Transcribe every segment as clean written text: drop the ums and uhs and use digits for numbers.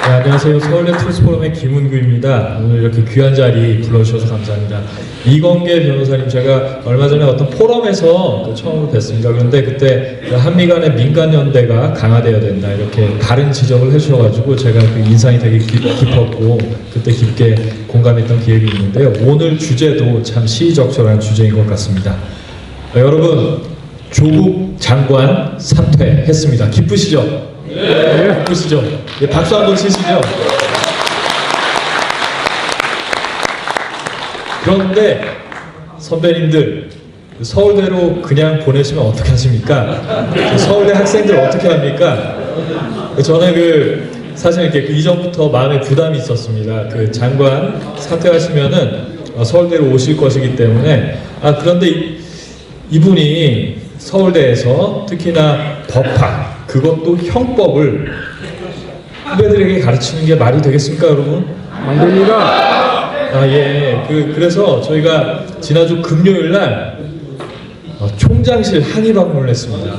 네, 안녕하세요. 서울대 트루스포럼의 김은규입니다. 오늘 이렇게 귀한 자리 불러주셔서 감사합니다. 이건계 변호사님, 제가 얼마 전에 어떤 포럼에서 처음으로 뵀습니다. 그런데 그때 한미 간의 민간연대가 강화되어야 된다, 이렇게 다른 지적을 해주셔가지고 제가 그 인상이 되게 깊었고 그때 깊게 공감했던 기억이 있는데요. 오늘 주제도 참 시의적절한 주제인 것 같습니다. 여러분, 조국 장관 사퇴했습니다. 기쁘시죠? 네. 기쁘시죠? 네, 박수 한번 치시죠? 그런데 선배님들, 서울대로 그냥 보내시면 어떻게 하십니까? 서울대 학생들 어떻게 합니까? 저는 사실 이렇게 이전부터 마음에 부담이 있었습니다. 장관 사퇴하시면은 서울대로 오실 것이기 때문에. 그런데 이분이 서울대에서 특히나 법학, 그것도 형법을 후배들에게 가르치는 게 말이 되겠습니까, 여러분? 안 됩니다. 예. 그래서 저희가 지난주 금요일 날 총장실 항의 방문을 했습니다.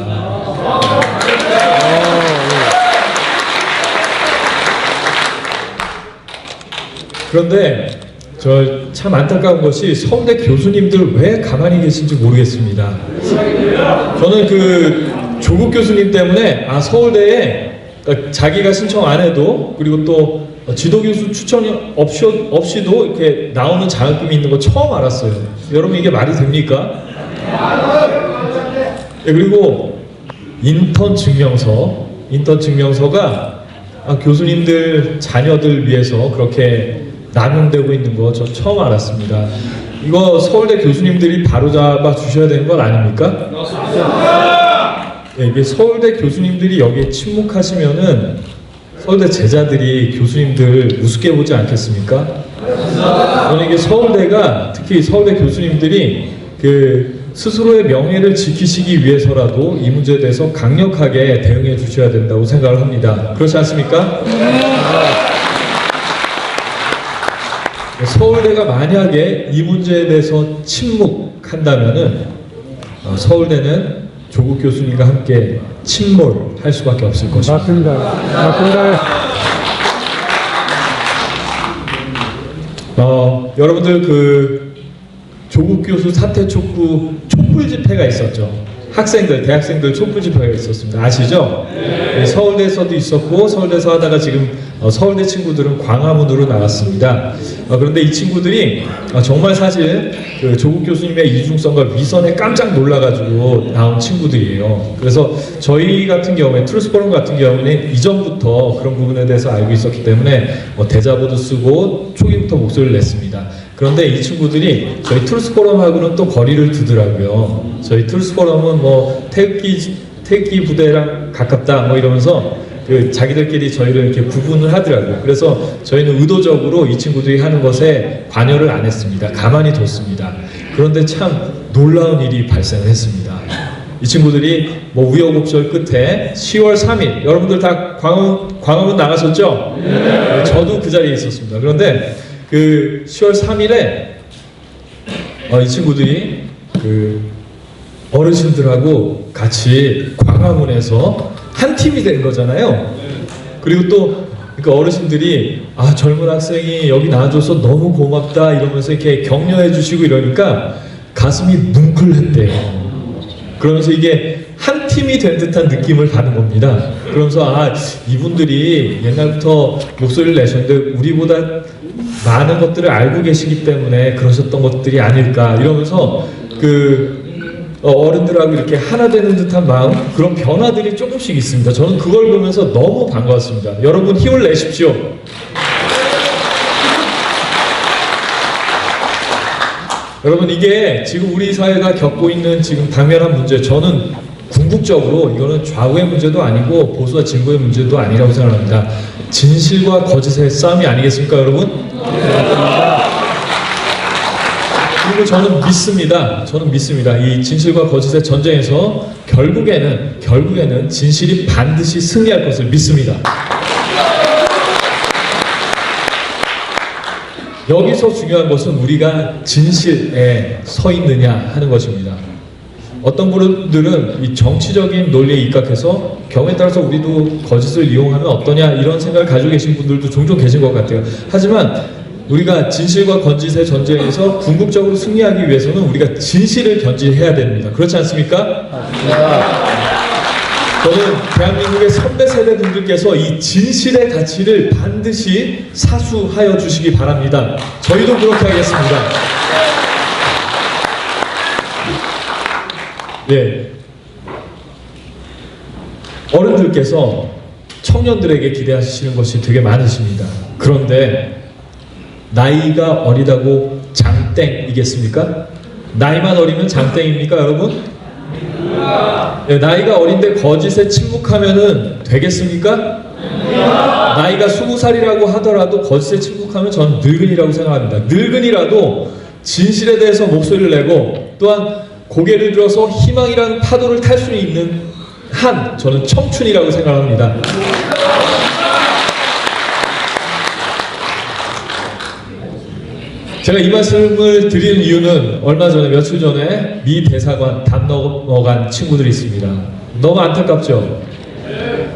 그런데 저 참 안타까운 것이 서울대 교수님들 왜 가만히 계신지 모르겠습니다. 저는 조국 교수님 때문에 서울대에 자기가 신청 안 해도, 그리고 또 지도교수 추천이 없이도 이렇게 나오는 자격증이 있는 거 처음 알았어요. 여러분, 이게 말이 됩니까? 그리고 인턴 증명서가 교수님들 자녀들 위해서 그렇게 남용되고 있는 거 저 처음 알았습니다. 이거 서울대 교수님들이 바로잡아 주셔야 되는 건 아닙니까? 이게 서울대 교수님들이 여기에 침묵하시면은 서울대 제자들이 교수님들 우습게 보지 않겠습니까? 저는 이게 서울대가, 특히 서울대 교수님들이 스스로의 명예를 지키시기 위해서라도 이 문제에 대해서 강력하게 대응해 주셔야 된다고 생각을 합니다. 그렇지 않습니까? 서울대가 만약에 이 문제에 대해서 침묵한다면은 서울대는 조국 교수님과 함께 침몰할 수밖에 없을 것입니다. 맞습니다. 여러분들 조국 교수 사퇴 촉구 촛불 집회가 있었죠. 대학생들 촛불 집회가 있었습니다. 아시죠? 네. 서울대에서도 있었고, 서울대에서 하다가 지금 서울대 친구들은 광화문으로 나왔습니다. 그런데 이 친구들이 정말 사실 조국 교수님의 이중성과 위선에 깜짝 놀라가지고 나온 친구들이에요. 그래서 저희 같은 경우에, 트루스포럼 같은 경우는 이전부터 그런 부분에 대해서 알고 있었기 때문에 대자보도 쓰고 초기부터 목소리를 냈습니다. 그런데 이 친구들이 저희 트루스포럼하고는 또 거리를 두더라고요. 저희 트루스포럼은 태극기 부대랑 가깝다 이러면서 자기들끼리 저희를 이렇게 구분을 하더라고요. 그래서 저희는 의도적으로 이 친구들이 하는 것에 관여를 안 했습니다. 가만히 뒀습니다. 그런데 참 놀라운 일이 발생을 했습니다. 이 친구들이 우여곡절 끝에 10월 3일, 여러분들 다 광화문 나가셨죠? 네. 저도 그 자리에 있었습니다. 그런데 10월 3일에 이 친구들이 어르신들하고 같이 광화문에서 한 팀이 된 거잖아요. 그리고 또 어르신들이 젊은 학생이 여기 나와줘서 너무 고맙다 이러면서 이렇게 격려해 주시고 이러니까 가슴이 뭉클했대요. 그러면서 이게 한 팀이 된 듯한 느낌을 받은 겁니다. 그러면서 이분들이 옛날부터 목소리를 내셨는데 우리보다 많은 것들을 알고 계시기 때문에 그러셨던 것들이 아닐까 이러면서 어른들하고 이렇게 하나 되는 듯한 마음, 그런 변화들이 조금씩 있습니다. 저는 그걸 보면서 너무 반가웠습니다. 여러분, 힘을 내십시오. 여러분, 이게 지금 우리 사회가 겪고 있는 지금 당면한 문제, 저는 궁극적으로 이거는 좌우의 문제도 아니고 보수와 진보의 문제도 아니라고 생각합니다. 진실과 거짓의 싸움이 아니겠습니까, 여러분? 그리고 저는 믿습니다. 이 진실과 거짓의 전쟁에서 결국에는 진실이 반드시 승리할 것을 믿습니다. 여기서 중요한 것은 우리가 진실에 서 있느냐 하는 것입니다. 어떤 분들은 이 정치적인 논리에 입각해서 경우에 따라서 우리도 거짓을 이용하면 어떠냐 이런 생각을 가지고 계신 분들도 종종 계신 것 같아요. 하지만 우리가 진실과 거짓의 전쟁에서 궁극적으로 승리하기 위해서는 우리가 진실을 견지해야 됩니다. 그렇지 않습니까? 저는 대한민국의 선배 세대 분들께서 이 진실의 가치를 반드시 사수하여 주시기 바랍니다. 저희도 그렇게 하겠습니다. 예. 어른들께서 청년들에게 기대하시는 것이 되게 많으십니다. 그런데 나이가 어리다고 장땡이겠습니까? 나이만 어리면 장땡입니까, 여러분? 네, 나이가 어린데 거짓에 침묵하면은 되겠습니까? 나이가 20살이라고 하더라도 거짓에 침묵하면 저는 늙은이라고 생각합니다. 늙은이라도 진실에 대해서 목소리를 내고 또한 고개를 들어서 희망이라는 파도를 탈 수 있는 한 저는 청춘이라고 생각합니다. 제가 이 말씀을 드리는 이유는 얼마 전에 며칠 전에 미 대사관 담 넘어간 친구들이 있습니다. 너무 안타깝죠?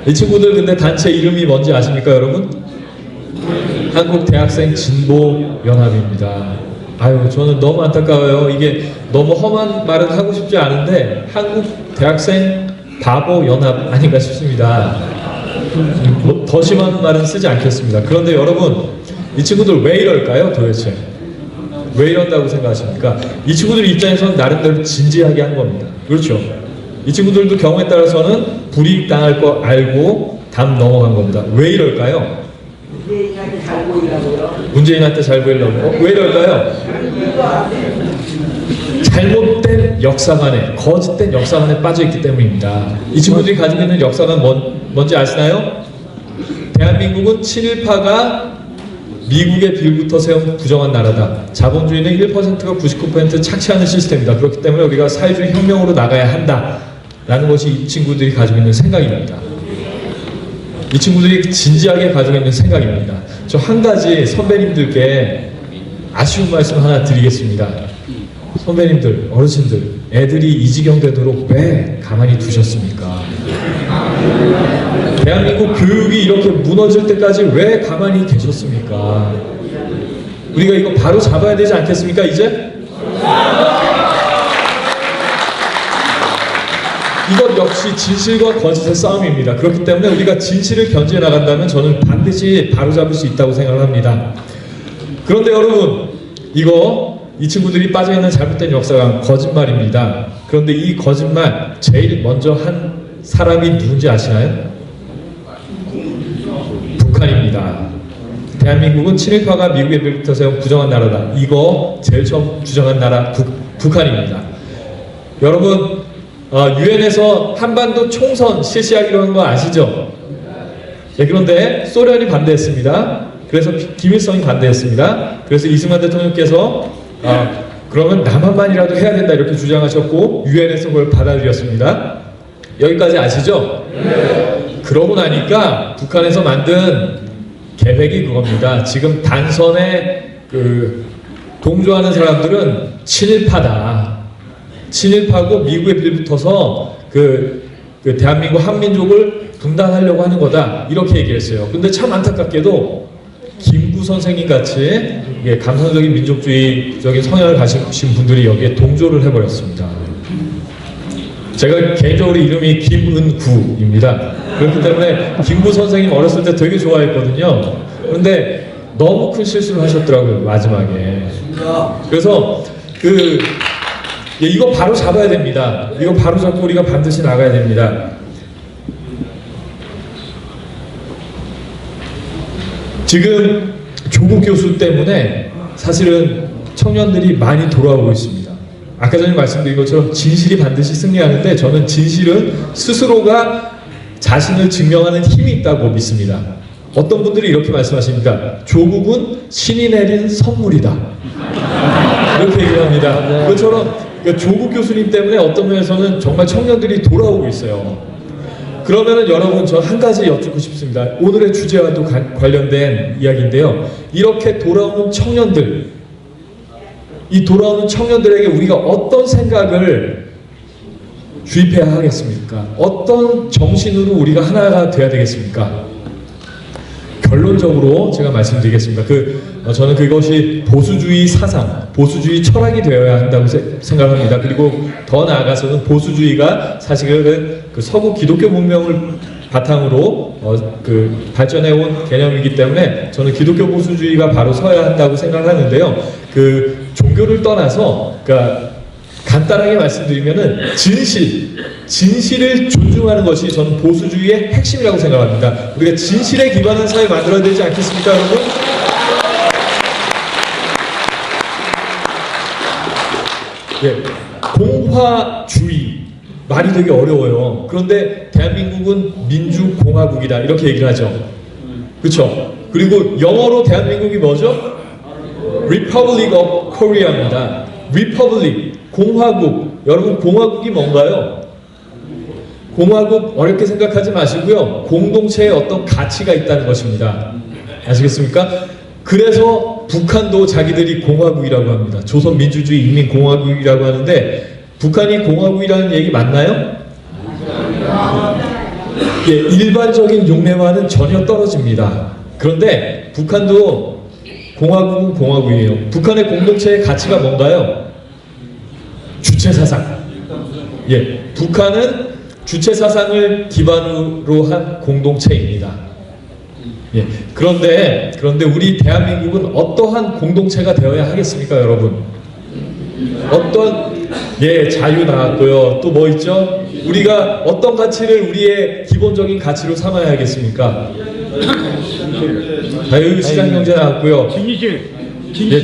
이 친구들 근데 단체 이름이 뭔지 아십니까 여러분? 한국대학생 진보연합입니다. 아유 저는 너무 안타까워요. 이게 너무 험한 말은 하고 싶지 않은데 한국대학생 바보연합 아닌가 싶습니다. 더 심한 말은 쓰지 않겠습니다. 그런데 여러분 이 친구들 왜 이럴까요 도대체? 왜 이런다고 생각하십니까? 이 친구들 입장에서는 나름대로 진지하게 한 겁니다. 그렇죠? 이 친구들도 경우에 따라서는 불이익 당할 거 알고 담 넘어간 겁니다. 왜 이럴까요? 문재인한테 잘 보이려고. 왜 이럴까요? 잘못된 역사관에, 거짓된 역사관에 빠져있기 때문입니다. 이 친구들이 가지고 있는 역사관 뭔지 아시나요? 대한민국은 친일파가 미국의 빌부터 세운 부정한 나라다. 자본주의는 1%가 99% 착취하는 시스템이다. 그렇기 때문에 우리가 사회주의 혁명으로 나가야 한다. 라는 것이 이 친구들이 가지고 있는 생각입니다. 이 친구들이 진지하게 가지고 있는 생각입니다. 저 한 가지 선배님들께 아쉬운 말씀 하나 드리겠습니다. 선배님들, 어르신들, 애들이 이 지경 되도록 왜 가만히 두셨습니까? 대한민국 교육이 이렇게 무너질 때까지 왜 가만히 계셨습니까? 우리가 이거 바로 잡아야 되지 않겠습니까, 이제? 이것 역시 진실과 거짓의 싸움입니다. 그렇기 때문에 우리가 진실을 견지해 나간다면 저는 반드시 바로잡을 수 있다고 생각합니다. 그런데 여러분, 이 친구들이 빠져있는 잘못된 역사가 거짓말입니다. 그런데 이 거짓말 제일 먼저 한 사람이 누군지 아시나요? 북한입니다. 대한민국은 친일파가 미국의 빌부터 세운 부정한 나라다. 이거 제일 처음 주장한 나라 북한입니다. 여러분 유엔에서 한반도 총선 실시하기로 한 거 아시죠? 네, 그런데 소련이 반대했습니다. 그래서 김일성이 반대했습니다. 그래서 이승만 대통령께서 그러면 남한만이라도 해야 된다 이렇게 주장하셨고 유엔에서 그걸 받아들였습니다. 여기까지 아시죠? 네. 그러고 나니까 북한에서 만든 계획이 그겁니다. 지금 단선에 동조하는 사람들은 친일파다. 친일파고 미국에 빌붙어서 대한민국 한민족을 분단하려고 하는 거다. 이렇게 얘기했어요. 근데 참 안타깝게도 김구 선생님 같이 감성적인 민족주의적인 성향을 가지신 분들이 여기에 동조를 해버렸습니다. 제가 개인적으로 이름이 김은구입니다. 그렇기 때문에 김구 선생님 어렸을 때 되게 좋아했거든요. 그런데 너무 큰 실수를 하셨더라고요, 마지막에. 그래서 이거 바로 잡아야 됩니다. 이거 바로 잡고 우리가 반드시 나가야 됩니다. 지금 조국 교수 때문에 사실은 청년들이 많이 돌아오고 있습니다. 아까 전에 말씀드린 것처럼 진실이 반드시 승리하는데 저는 진실은 스스로가 자신을 증명하는 힘이 있다고 믿습니다. 어떤 분들이 이렇게 말씀하십니다. 조국은 신이 내린 선물이다. 이렇게 얘기를 합니다. 그것처럼 조국 교수님 때문에 어떤 면에서는 정말 청년들이 돌아오고 있어요. 그러면은 여러분 저 한 가지 여쭙고 싶습니다. 오늘의 주제와도 관련된 이야기인데요. 이렇게 돌아오는 청년들, 이 돌아오는 청년들에게 우리가 어떤 생각을 주입해야 하겠습니까? 어떤 정신으로 우리가 하나가 돼야 되겠습니까? 결론적으로 제가 말씀드리겠습니다. 저는 그것이 보수주의 사상, 보수주의 철학이 되어야 한다고 생각합니다. 그리고 더 나아가서는 보수주의가 사실은 그 서구 기독교 문명을 바탕으로 발전해온 개념이기 때문에 저는 기독교 보수주의가 바로 서야 한다고 생각하는데요. 그 종교를 떠나서, 그러니까 간단하게 말씀드리면은 진실을 존중하는 것이 저는 보수주의의 핵심이라고 생각합니다. 우리가 진실에 기반한 사회 만들어야 되지 않겠습니까, 여러분? 예, 공화주의 말이 되게 어려워요. 그런데 대한민국은 민주공화국이다 이렇게 얘기를 하죠. 그렇죠? 그리고 영어로 대한민국이 뭐죠? Republic of Korea입니다. Republic, 공화국. 여러분, 공화국이 뭔가요? 공화국 어렵게 생각하지 마시고요. 공동체에 어떤 가치가 있다는 것입니다. 아시겠습니까? 그래서 북한도 자기들이 공화국이라고 합니다. 조선민주주의 인민공화국이라고 하는데 북한이 공화국이라는 얘기 맞나요? 예, 일반적인 용례와는 전혀 떨어집니다. 그런데 북한도 공화국은 공화국이에요. 북한의 공동체의 가치가 뭔가요? 주체사상. 예, 북한은 주체사상을 기반으로 한 공동체입니다. 예, 그런데 우리 대한민국은 어떠한 공동체가 되어야 하겠습니까, 여러분? 자유 나왔고요. 또 뭐 있죠? 우리가 어떤 가치를 우리의 기본적인 가치로 삼아야 하겠습니까? 자유시장경제 나왔고요.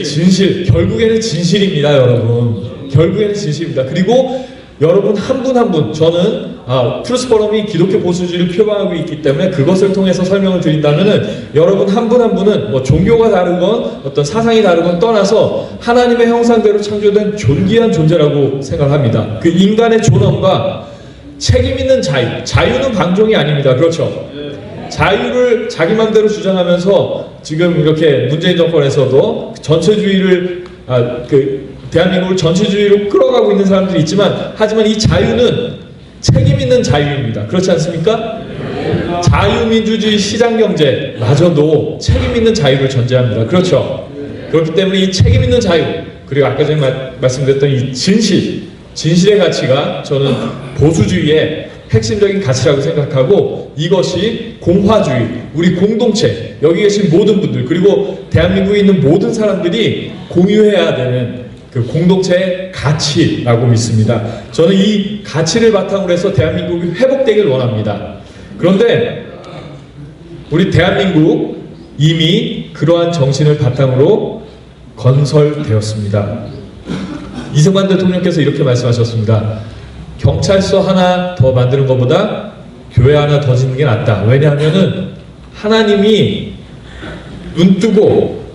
진실. 결국에는 진실입니다, 여러분. 결국에는 진실입니다. 그리고 여러분 한 분 한 분, 저는 프루스 포럼이 기독교 보수주의를 표방하고 있기 때문에 그것을 통해서 설명을 드린다면은 여러분 한 분 한 분은 뭐 종교가 다르건 어떤 사상이 다르건 떠나서 하나님의 형상대로 창조된 존귀한 존재라고 생각합니다. 그 인간의 존엄과 책임 있는 자유는 방종이 아닙니다. 그렇죠? 자유를 자기 맘대로 주장하면서 지금 이렇게 문재인 정권에서도 전체주의를 대한민국을 전체주의로 끌어가고 있는 사람들이 있지만, 하지만 이 자유는 책임 있는 자유입니다. 그렇지 않습니까? 자유민주주의 시장경제마저도 책임 있는 자유를 전제합니다. 그렇죠? 그렇기 때문에 이 책임 있는 자유, 그리고 아까 전에 말씀드렸던 이 진실의 가치가 저는 보수주의의 핵심적인 가치라고 생각하고, 이것이 공화주의, 우리 공동체, 여기 계신 모든 분들, 그리고 대한민국에 있는 모든 사람들이 공유해야 되는 그 공동체의 가치라고 믿습니다. 저는 이 가치를 바탕으로 해서 대한민국이 회복되길 원합니다. 그런데 우리 대한민국 이미 그러한 정신을 바탕으로 건설되었습니다. 이승만 대통령께서 이렇게 말씀하셨습니다. 경찰서 하나 더 만드는 것보다 교회 하나 더 짓는 게 낫다. 왜냐하면은 하나님이 눈 뜨고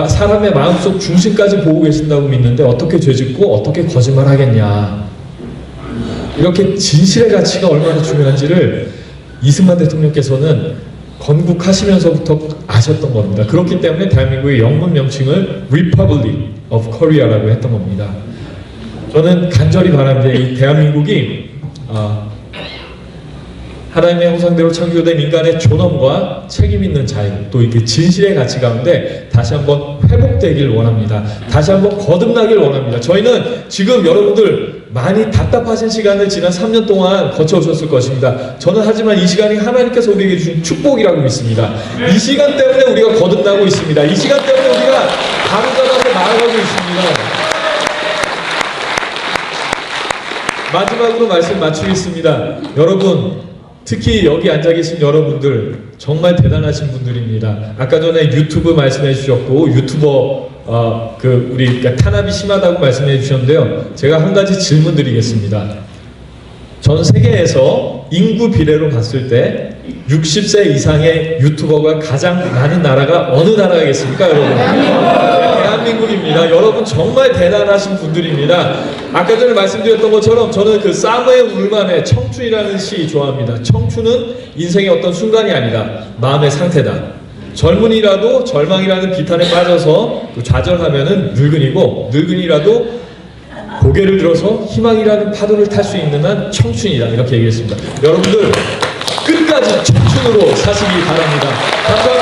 사람의 마음속 중심까지 보고 계신다고 믿는데 어떻게 죄짓고 어떻게 거짓말 하겠냐. 이렇게 진실의 가치가 얼마나 중요한지를 이승만 대통령께서는 건국하시면서부터 아셨던 겁니다. 그렇기 때문에 대한민국의 영문 명칭을 Republic of Korea라고 했던 겁니다. 저는 간절히 바랍니다. 이 대한민국이 하나님의 형상대로 창조된 인간의 존엄과 책임 있는 자유, 또 이렇게 진실의 가치 가운데 다시 한번 회복되길 원합니다. 다시 한번 거듭나길 원합니다. 저희는 지금 여러분들 많이 답답하신 시간을 지난 3년 동안 거쳐오셨을 것입니다. 저는 하지만 이 시간이 하나님께서 우리에게 주신 축복이라고 믿습니다. 이 시간 때문에 우리가 거듭나고 있습니다. 이 시간 때문에 우리가 바로잡아서 나아가고 있습니다. 마지막으로 말씀 마치겠습니다. 여러분, 특히 여기 앉아 계신 여러분들 정말 대단하신 분들입니다. 아까 전에 유튜브 말씀해 주셨고, 유튜버 우리 탄압이 심하다고 말씀해 주셨는데요. 제가 한 가지 질문 드리겠습니다. 전 세계에서 인구 비례로 봤을 때 60세 이상의 유튜버가 가장 많은 나라가 어느 나라겠습니까, 여러분? 대한민국입니다. 여러분 정말 대단하신 분들입니다. 아까 전에 말씀드렸던 것처럼 저는 그 사무엘 울만의 청춘이라는 시 좋아합니다. 청춘은 인생의 어떤 순간이 아니다. 마음의 상태다. 젊은이라도 절망이라는 비탄에 빠져서 좌절하면은 늙은이고, 늙은이라도 고개를 들어서 희망이라는 파도를 탈 수 있는 한 청춘이다 이렇게 얘기했습니다. 여러분들 끝까지 청춘으로 사시기 바랍니다. 감사합니다.